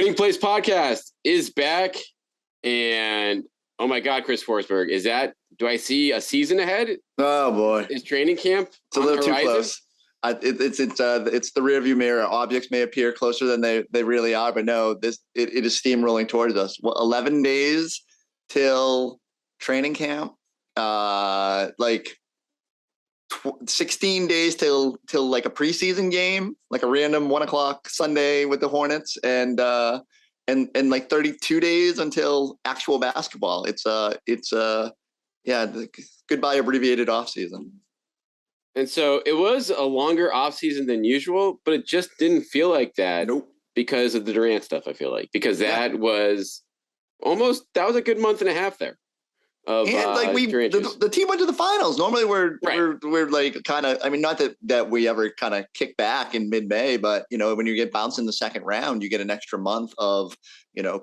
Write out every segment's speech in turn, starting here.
Winning Place Podcast is back, and oh my God, Chris Forsberg, do I see a season ahead? Oh boy, is training camp? It's a little too close. It's the rearview mirror. Objects may appear closer than they really are, but no, it is steamrolling towards us. 11 days till training camp. 16 days till like a preseason game, like a random 1:00 Sunday with the Hornets, and like 32 days until actual basketball. It's goodbye abbreviated off season. And so it was a longer off season than usual, but it just didn't feel like that. Nope. Because of the Durant stuff, I feel like, because that was a good month and a half there. The team went to the finals. Normally we're like kind of, I mean, not that we ever kind of kick back in mid-May, but when you get bounced in the second round, you get an extra month of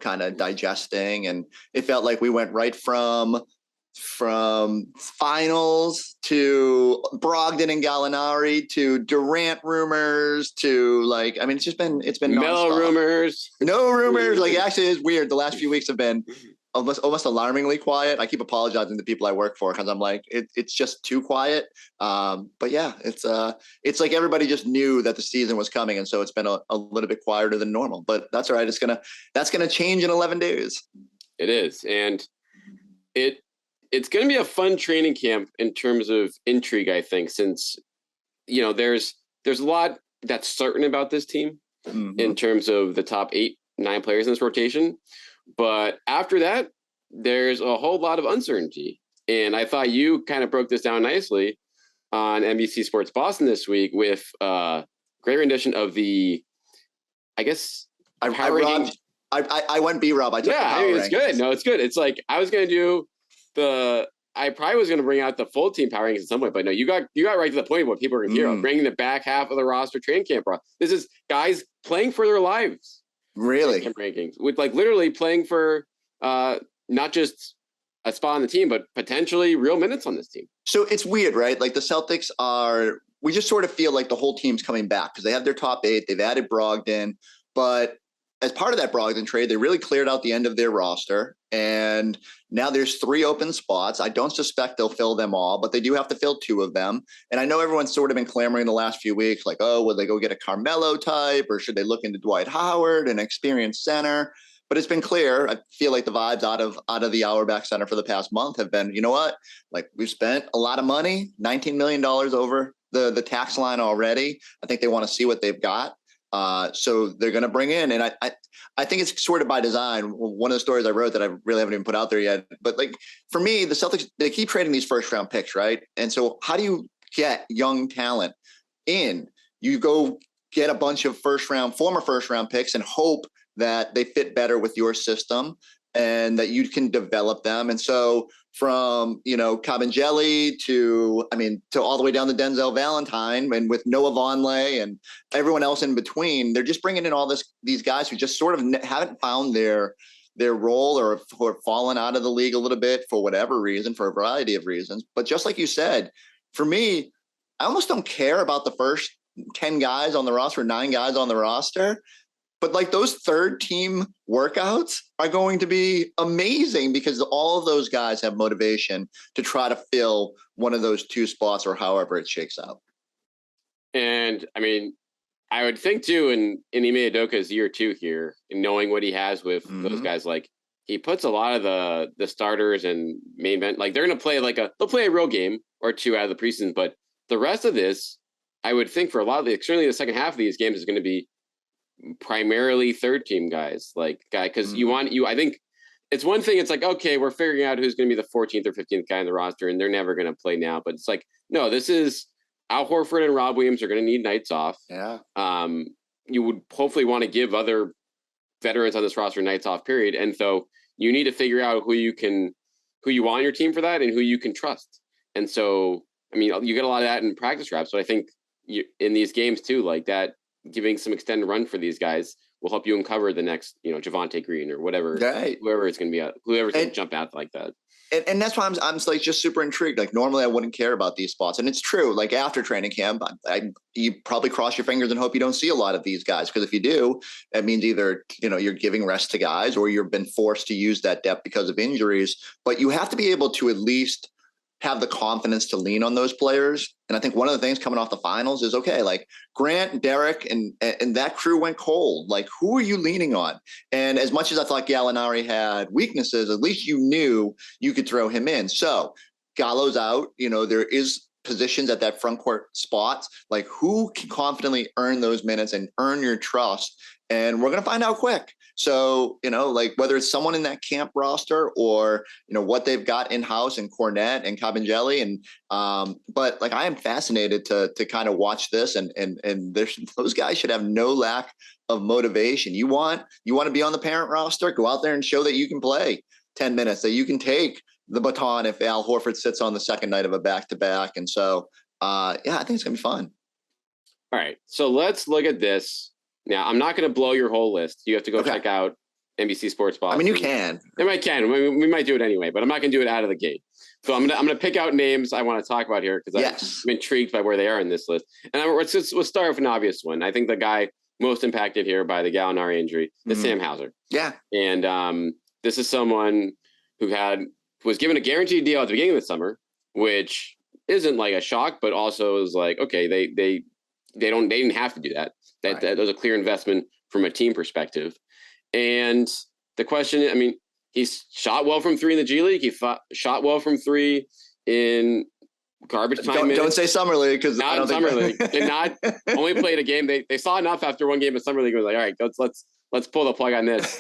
kind of digesting, and it felt like we went right from finals to Brogdon and Gallinari to Durant rumors to it's been Melo rumors. No rumors. Like, actually, it's weird. The last few weeks have been almost alarmingly quiet. I keep apologizing to people I work for because I'm like, it's just too quiet. But yeah, it's like everybody just knew that the season was coming, and so it's been a little bit quieter than normal. But that's all right. That's gonna change in 11 days. It is, and it's going to be a fun training camp in terms of intrigue, I think, since there's a lot that's certain about this team in terms of the top 8-9 players in this rotation. But after that, there's a whole lot of uncertainty. And I thought you kind of broke this down nicely on NBC Sports Boston this week with a great rendition of the, I guess, I went B-Rob. I took the power it's good. No, it's good. It's like I was going to do I probably was going to bring out the full team power rankings at some point, but no, you got right to the point of what people are going to hear, bringing the back half of the roster training camp. This is guys playing for their lives. Really? Camp rankings with literally playing for not just a spot on the team, but potentially real minutes on this team. So it's weird, right? Like the Celtics we just sort of feel like the whole team's coming back because they have their top 8. They've added Brogdon, but as part of that Brogdon trade, they really cleared out the end of their roster. And now there's 3 open spots. I don't suspect they'll fill them all, but they do have to fill 2 of them. And I know everyone's sort of been clamoring the last few weeks, like, oh, will they go get a Carmelo type, or should they look into Dwight Howard, an experienced center? But it's been clear. I feel like the vibes out of the Auerbach Center for the past month have been, you know what? Like, we've spent a lot of money, $19 million over the tax line already. I think they want to see what they've got. So they're going to bring in, and I think it's sort of by design. One of the stories I wrote that I really haven't even put out there yet, but like for me, the Celtics, they keep trading these first round picks, right? And so how do you get young talent in? You go get a bunch of former first round picks and hope that they fit better with your system and that you can develop them. And so from, Cabangeli to all the way down to Denzel Valentine, and with Noah Vonleh and everyone else in between, they're just bringing in all these guys who just sort of haven't found their role or have fallen out of the league a little bit for whatever reason, for a variety of reasons. But just like you said, for me, I almost don't care about the first 10 guys on the roster, 9 guys on the roster. But like those third team workouts are going to be amazing because all of those guys have motivation to try to fill one of those 2 spots or however it shakes out. And I would think too, in Ime Udoka's year 2 here, and knowing what he has with those guys, like he puts a lot of the starters and main event, like they're going to play they'll play a real game or 2 out of the preseason, but the rest of this, I would think for a lot of certainly the second half of these games is going to be primarily third team guys, because I think it's one thing. It's like, okay, we're figuring out who's going to be the 14th or 15th guy in the roster, and they're never going to play now. But it's like, no, this is Al Horford and Rob Williams are going to need nights off. Yeah. You would hopefully want to give other veterans on this roster nights off, period. And so you need to figure out who you want on your team for that and who you can trust. And so, you get a lot of that in practice reps, but I think in these games too, like that, giving some extended run for these guys will help you uncover the next, Javonte Green or whatever, right. whoever it's going to be, whoever's going to jump out like that. And that's why I'm like just super intrigued. Like normally I wouldn't care about these spots, and it's true. Like after training camp, you probably cross your fingers and hope you don't see a lot of these guys, because if you do, that means either you're giving rest to guys or you've been forced to use that depth because of injuries. But you have to be able to at least have the confidence to lean on those players. And I think one of the things coming off the finals is, okay, like Grant, Derek, and that crew went cold. Like, who are you leaning on? And as much as I thought Gallinari had weaknesses, at least you knew you could throw him in. So Gallo's out. There is positions at that front court spots. Like, who can confidently earn those minutes and earn your trust? And we're going to find out quick. So, like whether it's someone in that camp roster or, what they've got in-house in Cornett and Cabangeli. And, but like, I am fascinated to kind of watch this, and those guys should have no lack of motivation. You want to be on the parent roster, go out there and show that you can play 10 minutes, that you can take the baton if Al Horford sits on the second night of a back-to-back. And so, I think it's going to be fun. All right. So let's look at this. Now, I'm not going to blow your whole list. You have to go check out NBC Sports Boston. I mean, you can. I can. We might do it anyway, but I'm not going to do it out of the gate. So I'm going to pick out names I want to talk about here because I'm intrigued by where they are in this list. And we'll start with an obvious one. I think the guy most impacted here by the Gallinari injury is Sam Hauser. Yeah. And this is someone who was given a guaranteed deal at the beginning of the summer, which isn't like a shock, but also is like, okay, they didn't have to do that. That was a clear investment from a team perspective. And the question, I mean, he's shot well from three in the G League. He shot well from three in garbage time. Don't say Summer League, because not in Summer League. Did not only played a game. They saw enough after one game of Summer League. It was like, all right, let's pull the plug on this.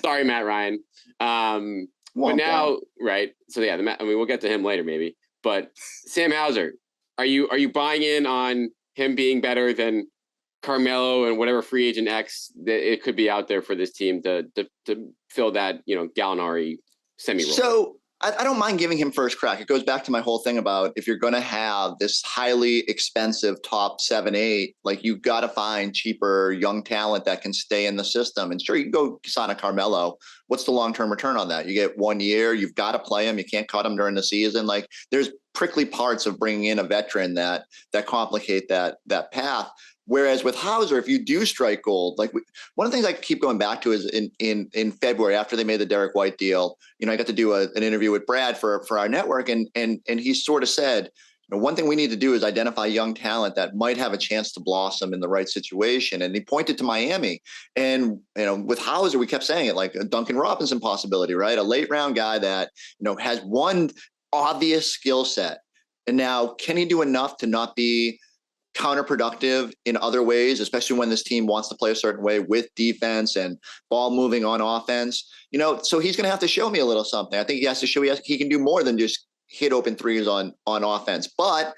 Sorry, Matt Ryan. But now, right? So yeah, we'll get to him later maybe. But Sam Hauser, are you buying in on him being better than Carmelo and whatever free agent X that it could be out there for this team to fill that Gallinari semi-role? So I don't mind giving him first crack. It goes back to my whole thing about, if you're going to have this highly expensive top 7-8, like you got to find cheaper young talent that can stay in the system. And sure, you can go sign a Carmelo. What's the long-term return on that? You get 1 year. You've got to play him. You can't cut him during the season. Like, there's prickly parts of bringing in a veteran that complicate that path. Whereas with Hauser, if you do strike gold, like one of the things I keep going back to is in February, after they made the Derek White deal, I got to do an interview with Brad for our network, and he sort of said, one thing we need to do is identify young talent that might have a chance to blossom in the right situation. And he pointed to Miami. And with Hauser, we kept saying it, like a Duncan Robinson possibility, right? A late round guy that has one obvious skill set. And now, can he do enough to not be counterproductive in other ways, especially when this team wants to play a certain way with defense and ball moving on offense? So he's going to have to show me a little something. I think he has to show he can do more than just hit open threes on offense. But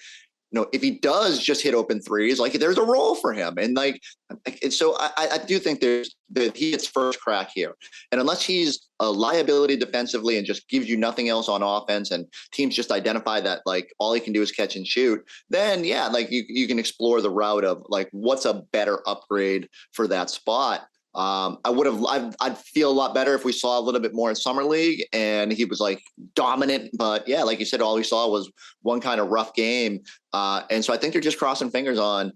if he does just hit open threes, like, there's a role for him. And so I do think that he gets first crack here. And unless he's a liability defensively and just gives you nothing else on offense, and teams just identify that, like, all he can do is catch and shoot, then yeah, like you can explore the route of like, what's a better upgrade for that spot. I'd feel a lot better if we saw a little bit more in Summer League and he was like dominant, but yeah, like you said, all we saw was one kind of rough game. And so I think they're just crossing fingers on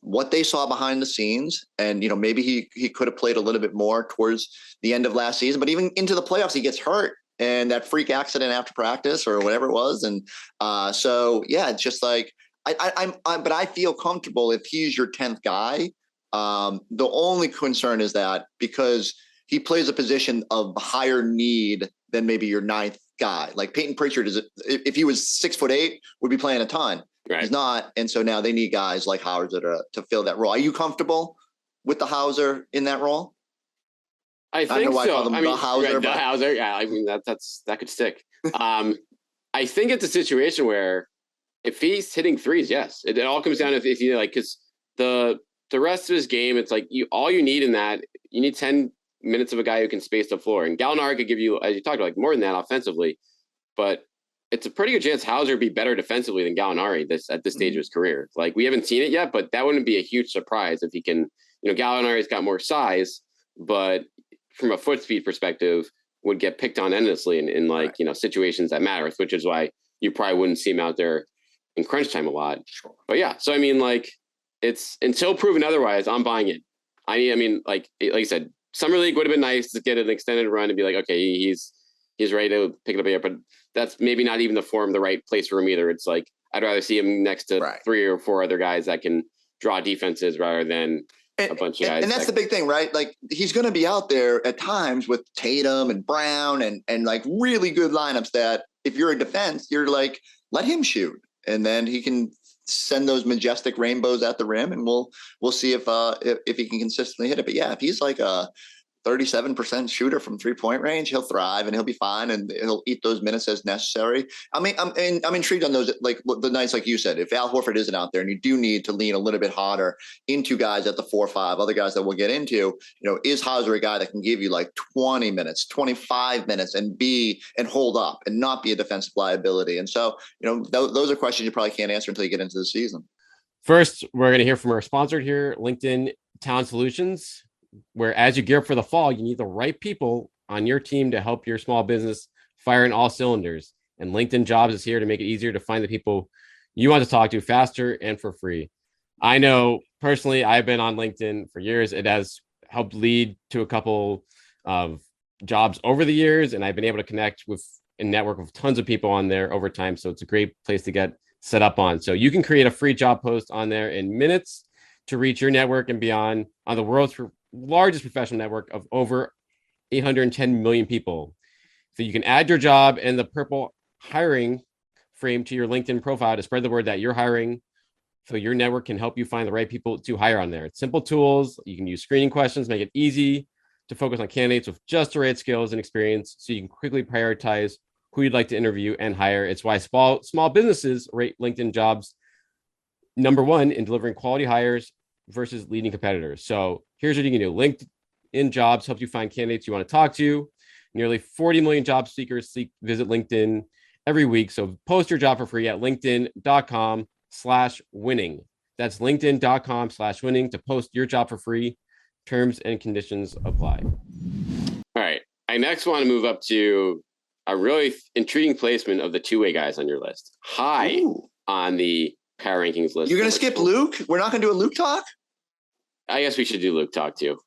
what they saw behind the scenes. And, maybe he could have played a little bit more towards the end of last season, but even into the playoffs, he gets hurt and that freak accident after practice or whatever it was. And, so yeah, it's just like, but I feel comfortable if he's your 10th guy. The only concern is that because he plays a position of higher need than maybe your 9th guy, like Peyton Pritchard if he was 6'8", would be playing a ton. Right. He's not. And so now they need guys like Hauser to fill that role. Are you comfortable with the Hauser in that role? I think so. The Hauser. The Hauser. Yeah. I mean, that could stick. I think it's a situation where if he's hitting threes, yes, it all comes down to if because the rest of his game, it's like all you need in that, you need 10 minutes of a guy who can space the floor. And Gallinari could give you, as you talked about, like more than that offensively. But it's a pretty good chance Hauser would be better defensively than Gallinari at this stage of his career. Like, we haven't seen it yet, but that wouldn't be a huge surprise if he can. Gallinari's got more size, but from a foot speed perspective, would get picked on endlessly in like, Right. situations that matter, which is why you probably wouldn't see him out there in crunch time a lot. Sure. But yeah, so I mean, like, it's until proven otherwise, I'm buying it. Like you said, Summer League would have been nice to get an extended run and be like, okay, he's ready to pick it up here, but that's maybe not even the right place for him either. It's like, I'd rather see him next to Right. 3 or 4 other guys that can draw defenses rather than a bunch of guys. And that's the big thing, right? Like, he's going to be out there at times with Tatum and Brown and like really good lineups that if you're a defense, you're like, let him shoot. And then he can send those majestic rainbows at the rim, and we'll see if he can consistently hit it. But yeah, if he's like a 37% shooter from 3-point range, he'll thrive and he'll be fine, and he'll eat those minutes as necessary. I mean, I'm intrigued on those, like the nights, like you said, if Al Horford isn't out there and you do need to lean a little bit harder into guys at the 4-5, other guys that we'll get into, is Hauser a guy that can give you like 20 minutes, 25 minutes and hold up and not be a defensive liability? And so, those are questions you probably can't answer until you get into the season. First, we're going to hear from our sponsor here, LinkedIn Talent Solutions, where as you gear up for the fall, you need the right people on your team to help your small business fire in all cylinders. And LinkedIn Jobs is here to make it easier to find the people you want to talk to faster and for free. I know personally, I've been on LinkedIn for years. It has helped lead to a couple of jobs over the years, and I've been able to connect with and network with tons of people on there over time. So it's a great place to get set up on. So you can create a free job post on there in minutes to reach your network and beyond on the world's largest professional network of over 810 million people. So you can add your job and the purple hiring frame to your LinkedIn profile to spread the word that you're hiring, so your network can help you find the right people to hire on there. It's simple tools. You can use screening questions, make it easy to focus on candidates with just the right skills and experience, so you can quickly prioritize who you'd like to interview and hire. It's why small businesses rate LinkedIn Jobs #1 in delivering quality hires versus leading competitors. So here's what you can do. LinkedIn Jobs helps you find candidates you want to talk to. Nearly 40 million job seekers visit LinkedIn every week. So post your job for free at linkedin.com/winning. That's linkedin.com/winning to post your job for free. Terms and conditions apply. All right. I next want to move up to a really intriguing placement of the two-way guys on your list. High on the power rankings list. You're going to skip Luke? We're not going to do a Luke talk? I guess we should do Luke talk too.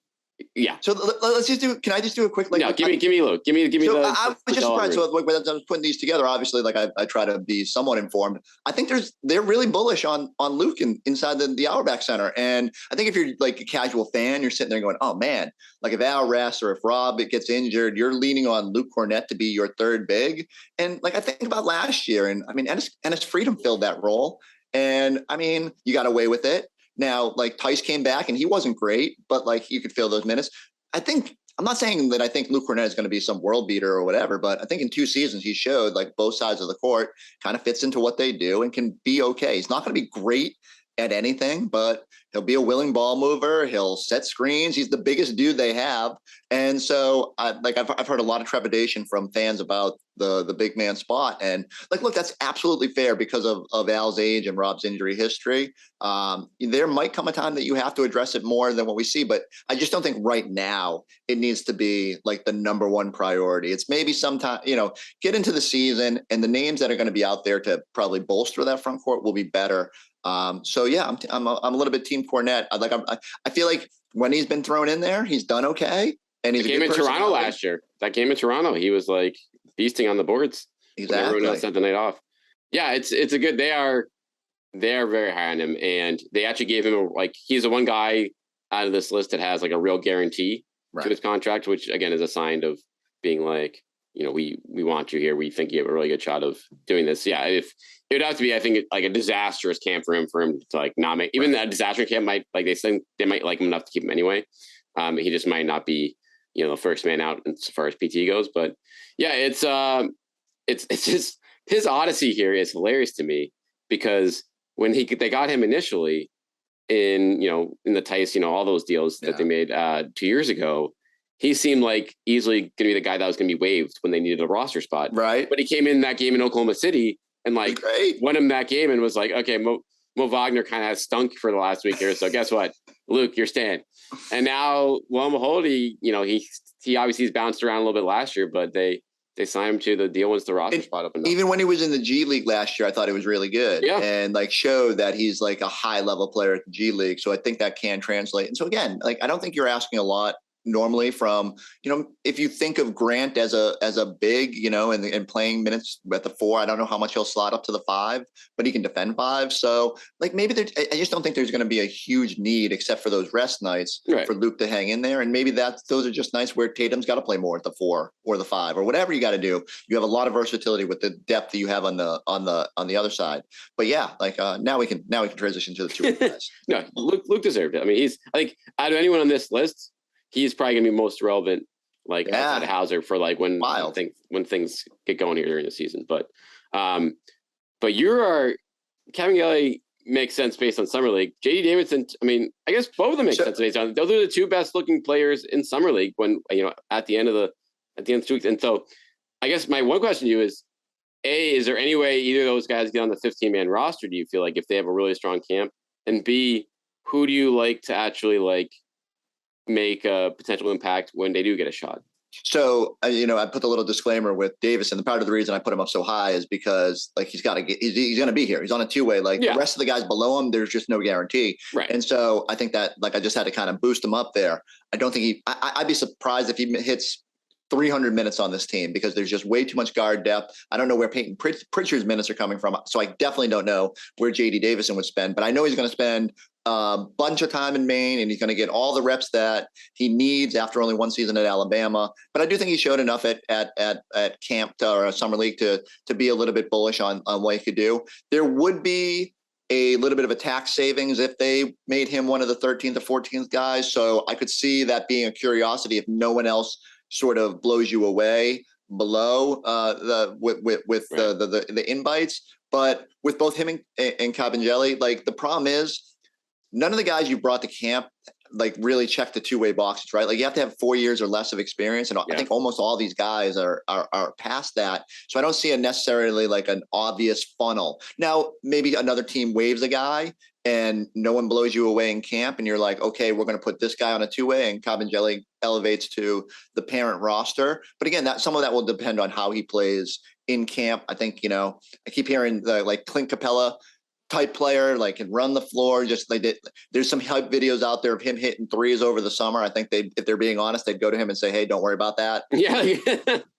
Yeah. So let's just do. Can I just do a quick? Like, no, give me Luke. Give me. So I was just surprised. So when I was putting these together, obviously, like I try to be somewhat informed. I think they're really bullish on Luke inside the Auerbach Center, and I think if you're like a casual fan, you're sitting there going, "Oh man, like if Al rests or if Robb gets injured, you're leaning on Luke Cornett to be your third big." And like I think about last year, and I mean, Ennis Freedom filled that role, and I mean, you got away with it. Now, like Tice came back and he wasn't great, but like you could fill those minutes. I'm not saying that I think Luke Cornett is going to be some world beater or whatever, but I think in 2 seasons he showed like both sides of the court kind of fits into what they do and can be okay. He's not going to be great at anything, but he'll be a willing ball mover. He'll set screens. He's the biggest dude they have. And so I've heard a lot of trepidation from fans about the big man spot. And like, look, that's absolutely fair because of Al's age and Robb's injury history. There might come a time that you have to address it more than what we see, but I just don't think right now it needs to be like the #1 priority. It's maybe sometime, get into the season and the names that are going to be out there to probably bolster that front court will be better. So yeah, I'm a little bit team Cornett. I feel like when he's been thrown in there, he's done okay. And he's a game in Toronto last year. That game in Toronto, he was like feasting on the boards. Exactly. Everyone else sent the night off. Yeah, it's a good. They are very high on him, and they actually gave him he's the one guy out of this list that has like a real guarantee to his contract, which again is a sign of being like, we want you here. We think you have a really good shot of doing this. Yeah, if it would have to be, I think like a disastrous camp for him to like not make even that disaster camp might like they might like him enough to keep him anyway. He just might not be the first man out as far as PT goes. But yeah, it's just his odyssey here is hilarious to me because when they got him initially in the Tice, all those deals that they made 2 years ago, he seemed like easily going to be the guy that was going to be waived when they needed a roster spot. Right. But he came in that game in Oklahoma City and won him that game and was like, okay, Mo Wagner kind of has stunk for the last week here. So guess what? Luke, you're staying. And now, lo and behold, he obviously he's bounced around a little bit last year, but they signed him to the deal once the roster spot opened up. Even when he was in the G League last year, I thought he was really good and like showed that he's like a high level player at the G League. So I think that can translate. And so again, like I don't think you're asking a lot normally from, if you think of Grant as a big, and playing minutes at the 4, I don't know how much he'll slot up to the 5, but he can defend 5. So like maybe I just don't think there's going to be a huge need except for those rest nights for Luke to hang in there. And maybe those are just nights where Tatum's got to play more at the 4 or the 5 or whatever you got to do. You have a lot of versatility with the depth that you have on the other side. But yeah, like now we can transition to the 2 guys. No, Luke deserved it. I mean, I think out of anyone on this list, he's probably gonna be most relevant, outside of Hauser for like when things get going here during the season. But Cavangeli makes sense based on Summer League. JD Davidson, I mean, I guess both of them make sense based on. Those are the 2 best looking players in Summer League when at the end of the 2 weeks. And so, I guess my one question to you is: A, is there any way either of those guys get on the 15-man roster? Do you feel like if they have a really strong camp? And B, who do you like to actually make a potential impact when they do get a shot? So, I put the little disclaimer with Davis, and part of the reason I put him up so high is because like he's going to be here. He's on a 2-way. The rest of the guys below him, there's just no guarantee. Right. And so I think that I just had to kind of boost him up there. I don't think I'd be surprised if he hits 300 minutes on this team because there's just way too much guard depth. I don't know where Peyton Pritchard's minutes are coming from. So I definitely don't know where JD Davison would spend, but I know he's going to spend a bunch of time in Maine and he's going to get all the reps that he needs after only 1 season at Alabama. But I do think he showed enough at camp or Summer League to be a little bit bullish on what he could do. There would be a little bit of a tax savings if they made him one of the 13th or 14th guys. So I could see that being a curiosity if no one else sort of blows you away below the invites. But with both him and Cavangeli, the problem is none of the guys you brought to camp really check the 2-way boxes, right? You have to have 4 years or less of experience, and I think almost all these guys are past that. So I don't see necessarily an obvious funnel. Now maybe another team waives a guy and no one blows you away in camp, and you're like, okay, we're going to put this guy on a 2-way, and Cavangeli elevates to the parent roster. But again, some of that will depend on how he plays in camp. I think I keep hearing the Clint Capella type player, can run the floor. There's some hype videos out there of him hitting 3s over the summer. I think if they're being honest, they'd go to him and say, hey, don't worry about that. Yeah.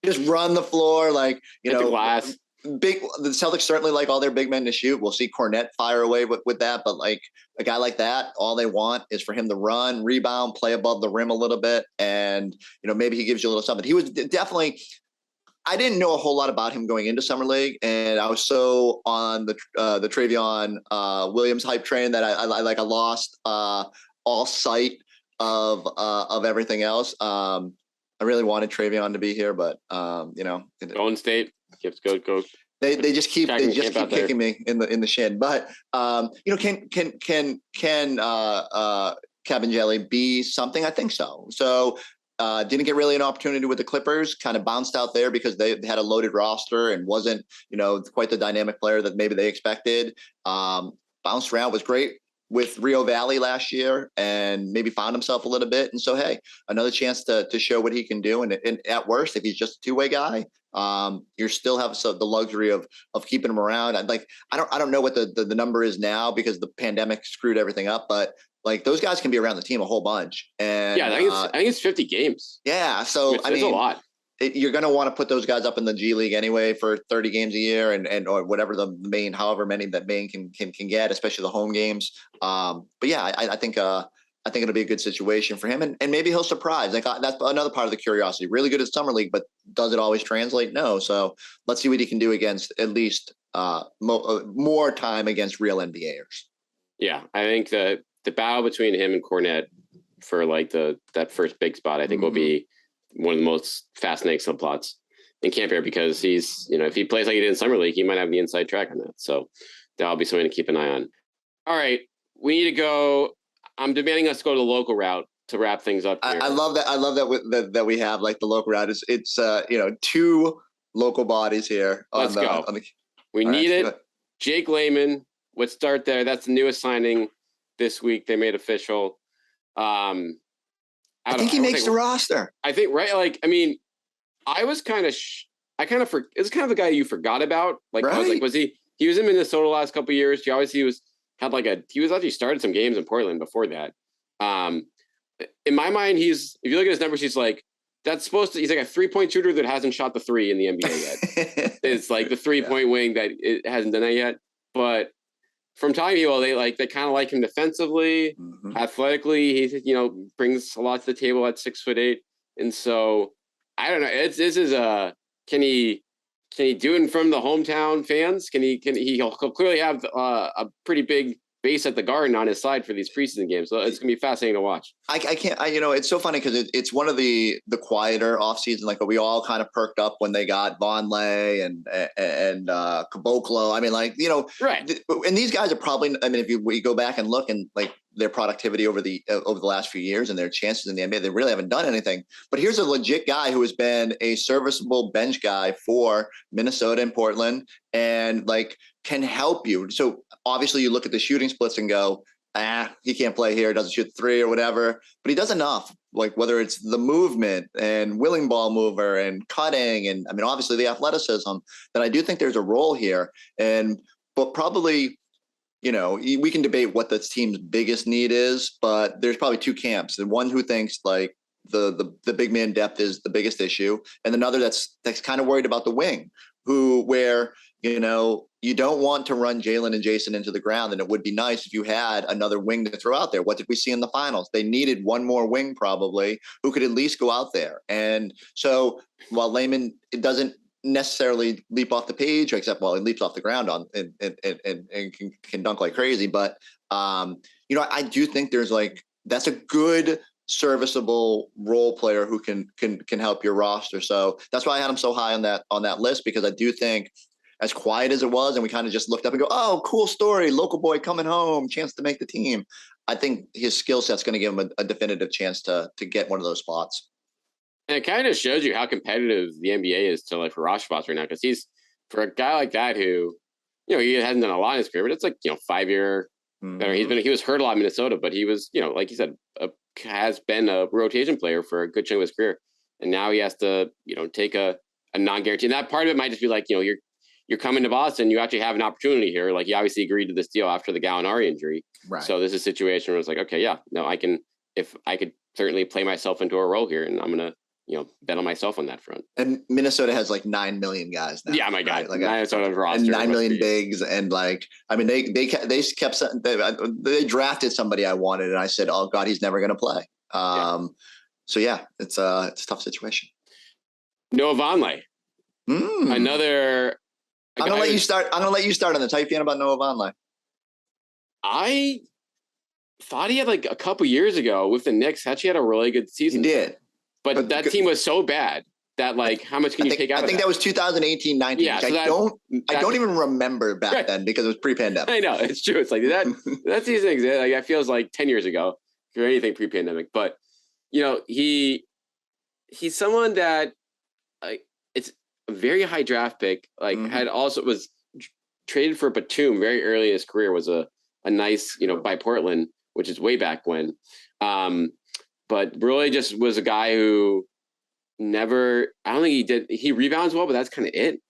Just run the floor. Glass. The Celtics certainly like all their big men to shoot. We'll see Cornett fire away with that. But a guy like that, all they want is for him to run, rebound, play above the rim a little bit. And, maybe he gives you a little something. He was definitely, I didn't know a whole lot about him going into Summer League, and I was so on the Travion Williams hype train that I lost all sight of everything else. I really wanted Travion to be here, but Golden State, go. They just keep kicking me in the shin. But can Cavangeli be something? I think so. So. Didn't get really an opportunity with the Clippers, kind of bounced out there because they had a loaded roster and wasn't, quite the dynamic player that maybe they expected. Bounced around, was great with Rio Valley last year and maybe found himself a little bit. And so, hey, another chance to show what he can do. And at worst, if he's just a 2-way guy, you still have the luxury of keeping him around. I don't know what the number is now because the pandemic screwed everything up, but those guys can be around the team a whole bunch. And yeah, I think it's 50 games. Yeah. So it's a lot. You're going to want to put those guys up in the G League anyway for 30 games a year and or whatever the main, however many that Maine can get, especially the home games. But yeah, I think it'll be a good situation for him, and maybe he'll surprise. That's another part of the curiosity. Really good at Summer League, but does it always translate? No. So let's see what he can do against at least more time against real NBAers. Yeah, I think the battle between him and Cornett for that first big spot, I think will be one of the most fascinating subplots in camp here because he's, if he plays like he did in Summer League, he might have the inside track on that. So that'll be something to keep an eye on. All right, we need to go. I'm demanding us go to the local route to wrap things up here. I love that. I love that we have the local route. It's 2 local bodies here. Let's go. We need it. Jake Layman. Let's start there. That's the newest signing this week. They made official. I think he makes the roster. I think, right. Like, I mean, I was kind of, it's kind of a guy you forgot about. Like, right? I was like, he was in Minnesota the last couple of years. He obviously he was actually started some games in Portland before that. In my mind, if you look at his numbers, he's like, he's like a 3-point shooter that hasn't shot the 3 in the NBA yet. It's like the 3-point wing that it hasn't done that yet. But from talking to people, they kind of like him defensively, athletically. He brings a lot to the table at 6'8", and so I don't know. This is can he do it from the hometown fans? He'll clearly have a pretty big base at the Garden on his side for these preseason games. So it's gonna be fascinating to watch. I can't. It's so funny because it's one of the quieter off season. Like we all kind of perked up when they got Vonleh and Caboclo. I mean, right. And these guys are probably. I mean, if we go back and look and like their productivity over the last few years and their chances in the NBA, they really haven't done anything. But here's a legit guy who has been a serviceable bench guy for Minnesota and Portland, and can help you. So obviously you look at the shooting splits and go, he can't play here, doesn't shoot 3 or whatever, but he does enough, like whether it's the movement and willing ball mover and cutting. And I mean, obviously the athleticism, that I do think there's a role here. But probably, we can debate what the team's biggest need is, but there's probably 2 camps. The one who thinks like the big man depth is the biggest issue, and another that's kind of worried about the wing, where you don't want to run Jalen and Jason into the ground, and it would be nice if you had another wing to throw out there. What did we see in the finals? They needed one more wing probably who could at least go out there. And so while Layman, it doesn't necessarily leap off the page, except he leaps off the ground and can dunk like crazy. But I do think that's a good serviceable role player who can help your roster. So that's why I had him so high on that list, because I do think, as quiet as it was, and we kind of just looked up and go, oh, cool story, local boy coming home, chance to make the team. I think his skill set's going to give him a definitive chance to get one of those spots. And it kind of shows you how competitive the NBA is to for roster spots right now, because he's, for a guy like that who, he hasn't done a lot in his career, but it's 5-year. He was hurt a lot in Minnesota, but he was, like you said, has been a rotation player for a good chunk of his career, and now he has to, take a non-guarantee. And that part of it might just be you're coming to Boston, you actually have an opportunity here. Like, he obviously agreed to this deal after the Gallinari injury. Right. So this is a situation where it's okay, yeah, no, I could certainly play myself into a role here, and I'm going to, bet on myself on that front. And Minnesota has 9 million guys now. Yeah, my God. Right? Minnesota's roster. And 9 million bigs. And they drafted somebody I wanted, and I said, oh God, he's never going to play. So yeah, it's a tough situation. Noah Vonleh. Another. I'm gonna let you start. I'm gonna let you start on this. How you feeling about Noah Vonleh? I thought he had a couple years ago with the Knicks. Actually, had a really good season. He did, but that team was so bad that how much can you take out of that? I think that was 2018-19. Yeah, so I don't even remember back then, because it was pre-pandemic. I know, it's true. It's that season exists. It feels like 10 years ago or anything pre-pandemic. But he's someone that it's a very high draft pick. Had also was traded for Batum very early in his career. Was a nice by Portland, which is way back when. But really just was a guy who never. I don't think he rebounds well, but that's kind of it.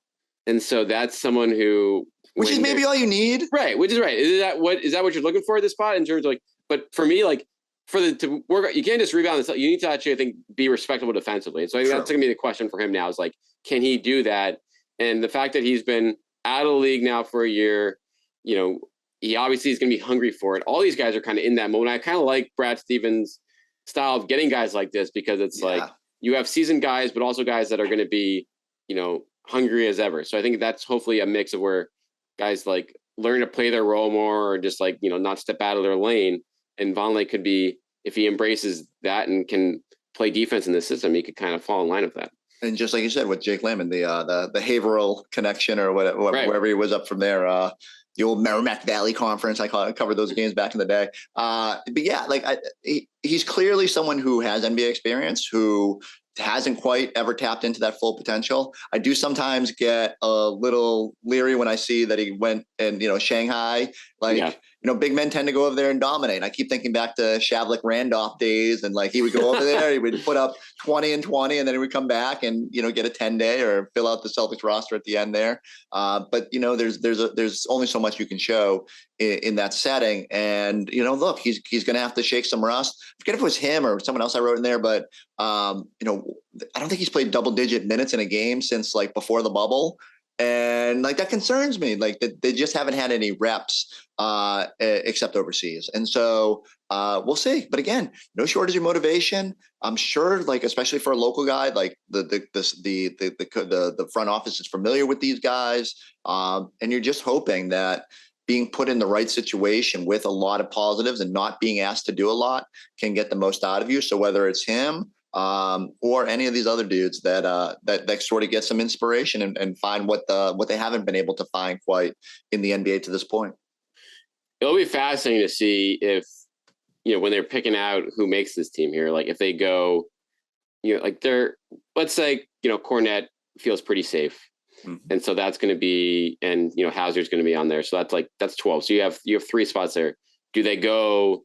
And so that's someone who, which is maybe all you need, right? Which is right. Is that what you're looking for at this spot in terms of But for me, to work, you can't just rebound. You need to actually, I think, be respectable defensively. And so I think that's going to be the question for him now. Is can he do that? And the fact that he's been out of the league now for a year, he obviously is going to be hungry for it. All these guys are kind of in that moment. I kind of like Brad Stevens' style of getting guys like this, because it's you have seasoned guys, but also guys that are going to be, hungry as ever. So I think that's hopefully a mix of where guys learn to play their role more, or just not step out of their lane. And Vonleh could be, if he embraces that and can play defense in the system, he could kind of fall in line with that. And just like you said with Jake Layman, the Haverhill connection, or wherever he was up from there, the old Merrimack Valley Conference, I covered those games back in the day. But yeah, he's clearly someone who has NBA experience, who hasn't quite ever tapped into that full potential. I do sometimes get a little leery when I see that he went and, Shanghai, Like, big men tend to go over there and dominate. I keep thinking back to Shavlik Randolph days, and like he would go over there, he would put up 20 and 20, and then he would come back and get a 10-day or fill out the Celtics roster at the end there. But there's only so much you can show in that setting, and look, he's going to have to shake some rust. I forget if it was him or someone else I wrote in there, but I don't think he's played double-digit minutes in a game since like before the bubble. And like that concerns me. Like they just haven't had any reps except overseas, and so we'll see. But again, no shortage of motivation. I'm sure, like especially for a local guy, like the front office is familiar with these guys, and you're just hoping that being put in the right situation with a lot of positives and not being asked to do a lot can get the most out of you. So whether it's him or any of these other dudes that sort of get some inspiration and find what they haven't been able to find quite in the NBA to this point. It'll be fascinating to see if, when they're picking out who makes this team here, like if they go, like let's say, Cornett feels pretty safe. Mm-hmm. And so that's going to be, and, Hauser's going to be on there. So that's 12. So you have 3 spots there. Do they go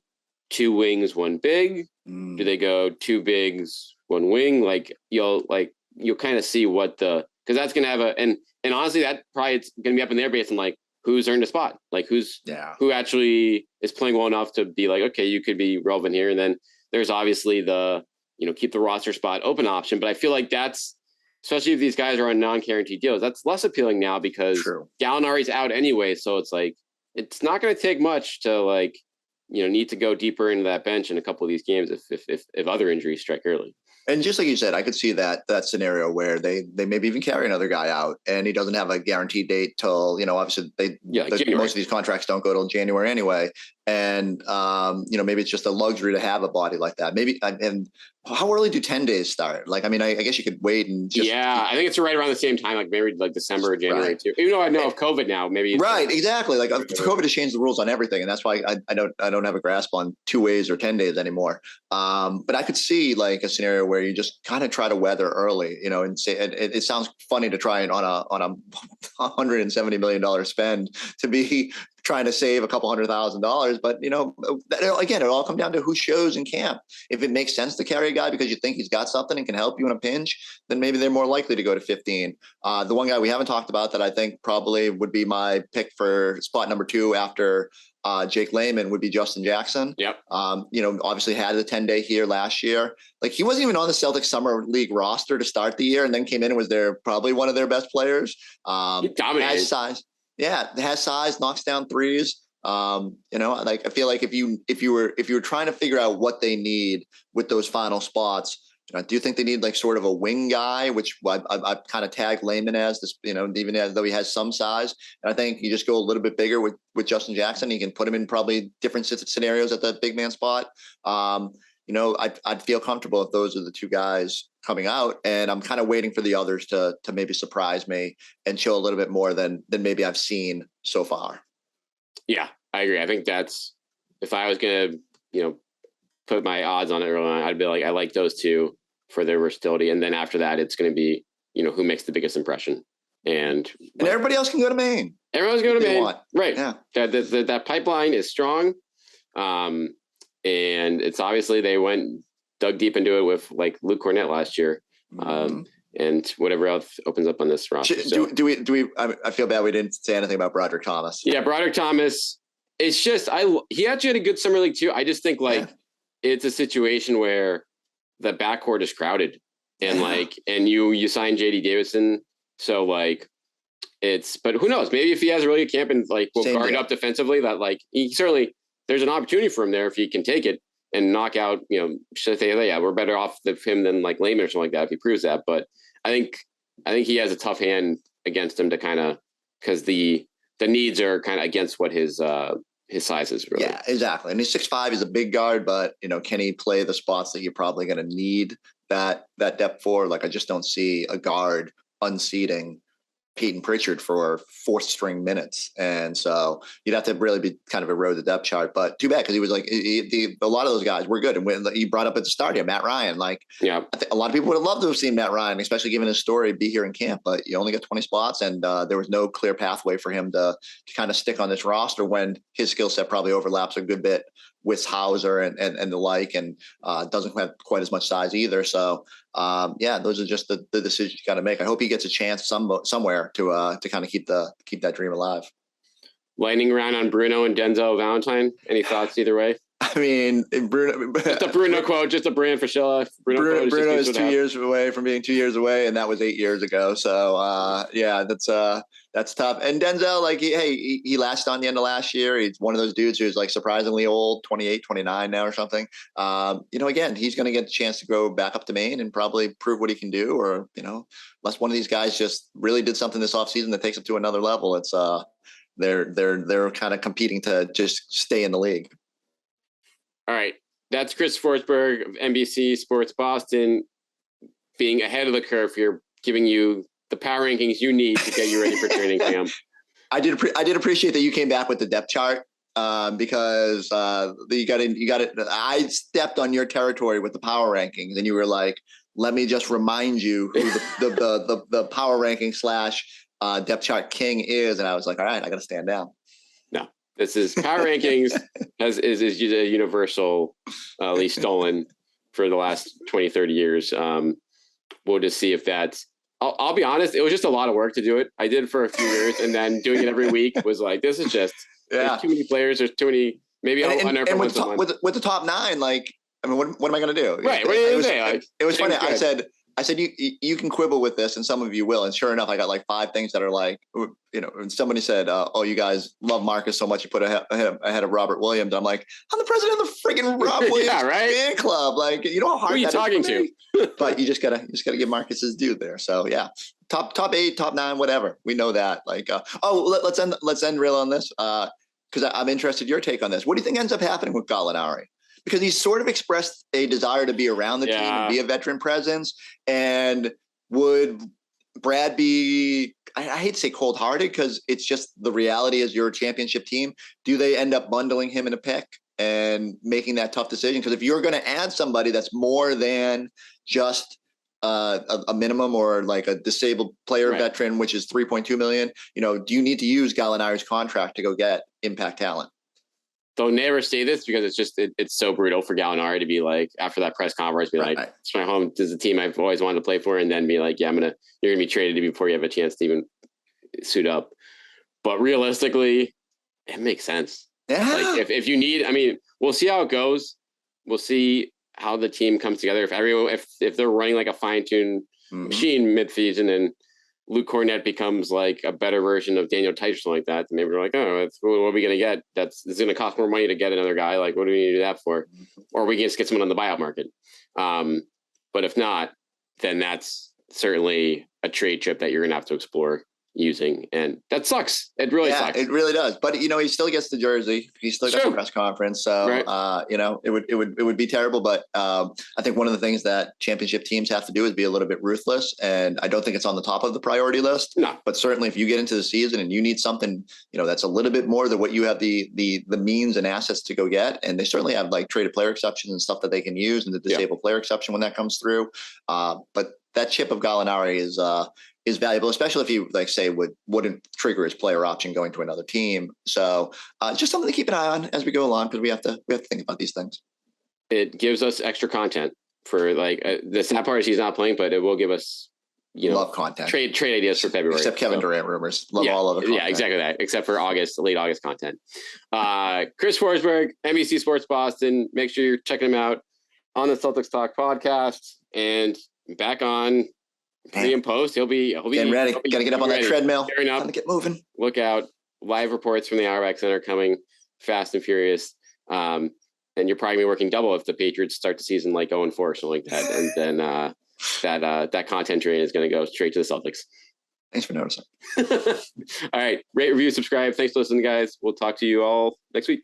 2 wings, 1 big? Do they go 2 bigs, 1 wing? Like you'll kind of see because that's going to have and honestly, that probably it's going to be up in there based on like who's earned a spot, like who actually is playing well enough to be like, okay, you could be relevant here. And then there's obviously the, keep the roster spot open option. But I feel like that's, especially if these guys are on non-guaranteed deals, that's less appealing now because Gallinari's out anyway. So it's like, it's not going to take much to like, need to go deeper into that bench in a couple of these games if other injuries strike early. And just like you said, I could see that scenario where they maybe even carry another guy out and he doesn't have a guaranteed date till, obviously most of these contracts don't go till January anyway. And, maybe it's just a luxury to have a body like that. Maybe, and how early do 10 days start? Like, I mean, I guess you could wait and just. Yeah, I think it's right around the same time, like maybe like December or January too. Even though I know of COVID now, maybe. Right, exactly. Like COVID has changed the rules on everything. And that's why I don't have a grasp on 2 ways or 10 days anymore. But I could see like a scenario where you just kind of try to weather early, and say, it sounds funny to try and on a $170 million spend to be trying to save a couple $100,000, but again, it all comes down to who shows in camp. If it makes sense to carry a guy because you think he's got something and can help you in a pinch, then maybe they're more likely to go to 15. The one guy we haven't talked about that I think probably would be my pick for spot number 2 after Jake Layman would be Justin Jackson. Yep. Obviously had a 10-day here last year. Like he wasn't even on the Celtics Summer League roster to start the year, and then came in and was probably one of their best players. He dominated. Has size. Yeah, has size, knocks down threes. Like I feel like if you were trying to figure out what they need with those final spots, do you think they need like sort of a wing guy, which I kind of tagged Layman as this, even as though he has some size. And I think you just go a little bit bigger with Justin Jackson. You can put him in probably different scenarios at that big man spot. I'd feel comfortable if those are the 2 guys coming out, and I'm kind of waiting for the others to maybe surprise me and show a little bit more than maybe I've seen so far. Yeah, I agree. I think that's, if I was going to, put my odds on it early on, I'd be like, I like those 2 for their versatility. And then after that, it's going to be, who makes the biggest impression. And everybody else can go to Maine. Everyone's going to Maine. Right. Yeah. That pipeline is strong. And it's obviously they dug deep into it with like Luke Cornett last year. And whatever else opens up on this roster. Do we? I feel bad we didn't say anything about Broderick Thomas. Yeah, Broderick Thomas. It's just he actually had a good summer league too. I just think it's a situation where the backcourt is crowded, and and you sign JD Davison, so but who knows? Maybe if he has a really good camp and will guard up defensively, that he certainly there's an opportunity for him there if he can take it and knock out. Should say we're better off with him than Layman or something like that if he proves that, but. I think he has a tough hand against him to kind of, because the needs are kind of against what his size is really. Yeah, exactly. And he's 6'5", he's a big guard, but can he play the spots that you're probably going to need that depth for? Like I just don't see a guard unseating Peyton Pritchard for fourth string minutes. And so you'd have to really be kind of erode the depth chart, but too bad. Cause he was like, a lot of those guys were good. And when he brought up at the start here, Matt Ryan, like, I think a lot of people would have loved to have seen Matt Ryan, especially given his story, be here in camp, but you only got 20 spots. And there was no clear pathway for him to kind of stick on this roster when his skill set probably overlaps a good bit with Hauser and the like, and doesn't have quite as much size either. So those are just the decisions you got to make. I hope he gets a chance somewhere to kind of keep that dream alive. Lightning round on Bruno and Denzel Valentine. Any thoughts either way? I mean, Bruno. Just a Bruno quote, just a Brand Fischella. Bruno is 2 years away from being 2 years away, and that was 8 years ago. So that's tough. And Denzel, like, he lasted on the end of last year. He's one of those dudes who's like surprisingly old, 28, 29 now or something. Again, he's going to get the chance to go back up to Maine and probably prove what he can do, or unless one of these guys just really did something this offseason that takes him to another level. It's they're kind of competing to just stay in the league. All right. That's Chris Forsberg of NBC Sports Boston being ahead of the curve here, giving you the power rankings you need to get you ready for training camp. I did appreciate that you came back with the depth chart because you got it. I stepped on your territory with the power rankings, and you were like, let me just remind you who the power ranking / depth chart king is. And I was like, all right, I got to stand down. No. This is power rankings is universally stolen for the last 20, 30 years. We'll just see if that's, I'll be honest. It was just a lot of work to do it. I did it for a few years, and then doing it every week was like, this is just, there's too many players. There's too many, maybe I'll with the top 9, like, I mean, what am I going to do? Right. What are you going to say? Like, it was funny. I said, you can quibble with this, and some of you will. And sure enough, I got like 5 things that are like, and somebody said, oh, you guys love Marcus so much you put ahead of Robert Williams. I'm like, I'm the president of the friggin' Rob Williams fan club. Like, you know how hard who are you talking to? But you just gotta give Marcus his due there. So yeah, top 8, top 9, whatever. We know that. Like, let's end real on this because I'm interested in your take on this. What do you think ends up happening with Gallinari? Because he's sort of expressed a desire to be around the team and be a veteran presence. And would Brad be, I hate to say cold-hearted because it's just the reality as your championship team. Do they end up bundling him in a pick and making that tough decision? Because if you're going to add somebody that's more than just a minimum or like a disabled player veteran, which is $3.2 million, do you need to use Gallinari's contract to go get impact talent? They'll never say this because it's just it's so brutal for Gallinari to be like, after that press conference, be like, it's my home. This is the team I've always wanted to play for, and then be like, you're gonna be traded before you have a chance to even suit up. But realistically, it makes sense. Yeah. Like if you need, I mean, we'll see how it goes. We'll see how the team comes together. If they're running like a fine-tuned machine mid-season and Luke Cornett becomes like a better version of Daniel Tice or something like that, maybe we're like, oh, what are we going to get? It's going to cost more money to get another guy. Like, what do we need to do that for? Or we can just get someone on the buyout market. But if not, then that's certainly a trade chip that you're going to have to explore using. And that sucks. It really sucks. It really does. But, he still gets the jersey. He still gets the press conference. So, it would be terrible. But I think one of the things that championship teams have to do is be a little bit ruthless. And I don't think it's on the top of the priority list. No. But certainly if you get into the season and you need something, that's a little bit more than what you have the means and assets to go get. And they certainly have like traded player exceptions and stuff that they can use, and the disabled player exception when that comes through. But that chip of Gallinari is valuable, especially if you wouldn't trigger his player option going to another team. So just something to keep an eye on as we go along, because we have to think about these things. It gives us extra content for the sad part is he's not playing, but it will give us love content, trade ideas for February. Except Kevin Durant rumors. Love all of it. Yeah, exactly that. Except for late August content. Chris Forsberg, NBC Sports Boston. Make sure you're checking him out on the Celtics Talk podcast and back on pre and post. He'll be getting ready. Got to get up on that treadmill. Time to get moving. Look out! Live reports from the Auerbach Center coming fast and furious. And you're probably working double if the Patriots start the season like 0-4 or something like that, and then that content train is going to go straight to the Celtics. Thanks for noticing. All right, rate, review, subscribe. Thanks for listening, guys. We'll talk to you all next week.